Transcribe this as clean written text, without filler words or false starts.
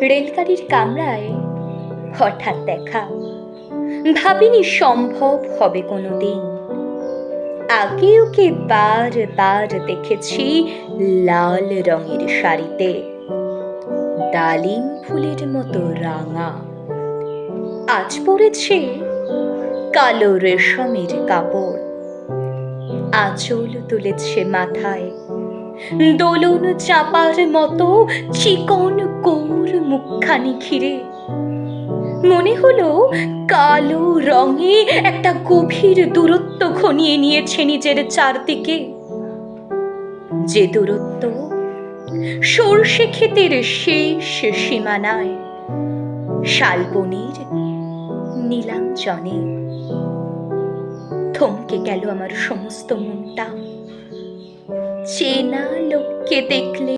রেলগাড়ির কামরায় হঠাৎ দেখা, ভাবিনি সম্ভব হবে কোনোদিন। আগে ওকে বার বার দেখেছি লাল রঙের শাড়িতে, ডালিম ফুলের মতো রাঙা। আজ পরেছে কালো রেশমের কাপড়, আঁচল তুলেছে মাথায়, দোলন চাপার মতো চিকন কোর মুখখানি ঘিরে। মনে হলো কালো রঙে একটা গভীর দূরত্ব ঘনিয়ে নিয়েছে নিজের চারদিকে, যে দূরত্ব সর্ষে ক্ষেতের শেষ সীমানায়, শালবনির নীলাঞ্জনে। থমকে গেল আমার সমস্ত মনটা, চেনা লোককে দেখলে